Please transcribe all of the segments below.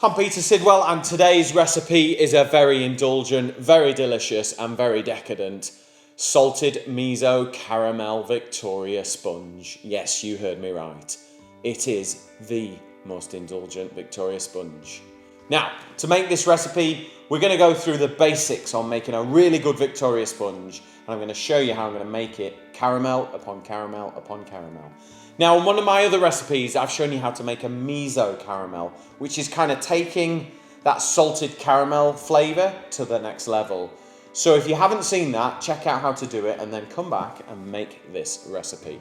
I'm Peter Sidwell, and today's recipe is a very indulgent, very delicious and very decadent salted miso caramel Victoria sponge. Yes, you heard me right. It is the most indulgent Victoria sponge. Now, to make this recipe, we're going to go through the basics on making a really good Victoria sponge, and I'm going to show you how I'm going to make it caramel upon caramel upon caramel. Now, in one of my other recipes, I've shown you how to make a miso caramel, which is kind of taking that salted caramel flavour to the next level. So if you haven't seen that, check out how to do it and then come back and make this recipe.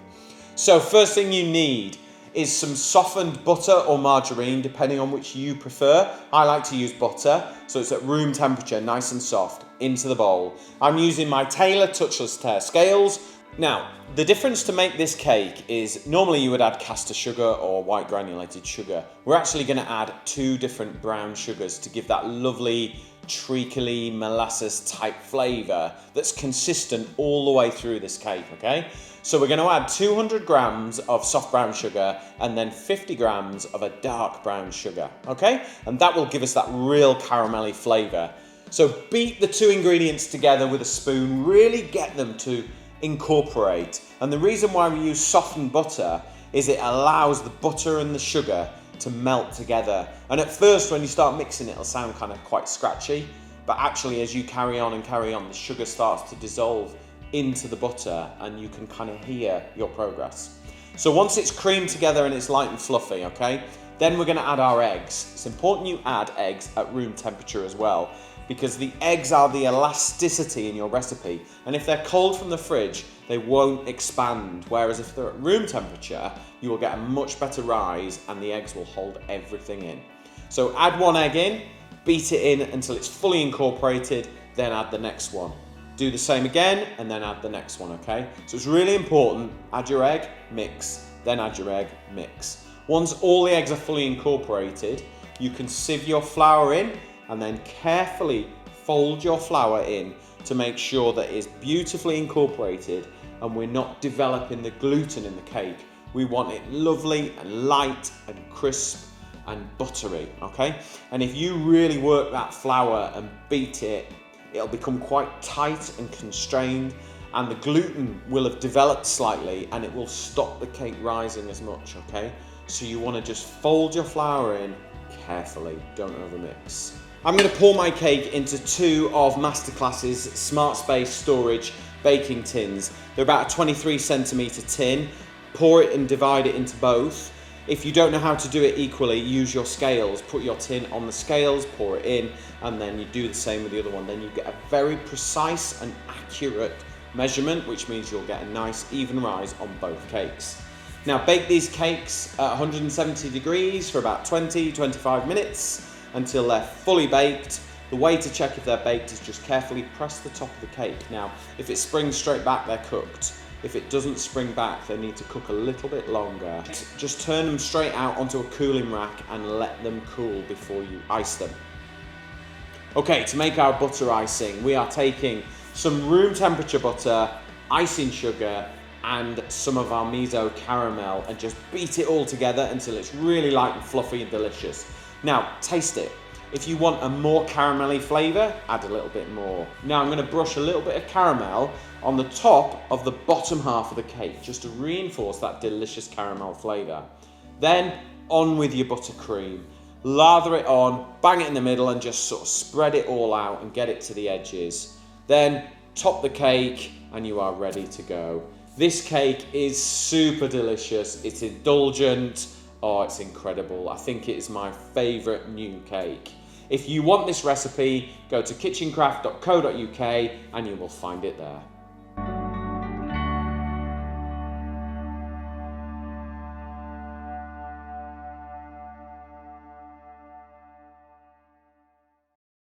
So first thing you need is some softened butter or margarine, depending on which you prefer. I like to use butter, so it's at room temperature, nice and soft, into the bowl. I'm using my TARE Touchless TARE scales. Now, the difference to make this cake is normally you would add caster sugar or white granulated sugar. We're actually going to add 2 different brown sugars to give that lovely treacly molasses type flavour that's consistent all the way through this cake, okay? So we're going to add 200 grams of soft brown sugar and then 50 grams of a dark brown sugar, okay? And that will give us that real caramelly flavour. So beat the 2 ingredients together with a spoon, really get them to incorporate. And the reason why we use softened butter is it allows the butter and the sugar to melt together. And at first when you start mixing it, it'll sound kind of quite scratchy, but actually as you carry on, the sugar starts to dissolve into the butter and you can kind of hear your progress. So once it's creamed together and it's light and fluffy, okay, then we're going to add our eggs. It's important you add eggs at room temperature as well, because the eggs are the elasticity in your recipe, and if they're cold from the fridge, they won't expand, whereas if they're at room temperature, you will get a much better rise and the eggs will hold everything in. So add 1 egg in, beat it in until it's fully incorporated, then add the next one. Do the same again and then add the next one, okay? So it's really important, add your egg, mix, then add your egg, mix. Once all the eggs are fully incorporated, you can sieve your flour in and then carefully fold your flour in to make sure that it's beautifully incorporated and we're not developing the gluten in the cake. We want it lovely and light and crisp and buttery, okay? And if you really work that flour and beat it, it'll become quite tight and constrained, and the gluten will have developed slightly and it will stop the cake rising as much, okay? So you want to just fold your flour in carefully, don't overmix. I'm going to pour my cake into 2 of MasterClass's Smart Space Storage baking tins. They're about a 23 centimetre tin. Pour it and divide it into both. If you don't know how to do it equally, use your scales. Put your tin on the scales, pour it in, and then you do the same with the other one. Then you get a very precise and accurate measurement, which means you'll get a nice even rise on both cakes. Now bake these cakes at 170 degrees for about 20-25 minutes until they're fully baked. The way to check if they're baked is just carefully press the top of the cake. Now, if it springs straight back, they're cooked. If it doesn't spring back, they need to cook a little bit longer. Just turn them straight out onto a cooling rack and let them cool before you ice them. Okay, to make our butter icing, we are taking some room temperature butter, icing sugar, and some of our miso caramel, and just beat it all together until it's really light and fluffy and delicious. Now, taste it. If you want a more caramelly flavour, add a little bit more. Now I'm going to brush a little bit of caramel on the top of the bottom half of the cake, just to reinforce that delicious caramel flavour. Then, on with your buttercream. Lather it on, bang it in the middle, and just sort of spread it all out and get it to the edges. Then, top the cake, and you are ready to go. This cake is super delicious, it's indulgent, oh, it's incredible. I think it is my favourite new cake. If you want this recipe, go to kitchencraft.co.uk and you will find it there.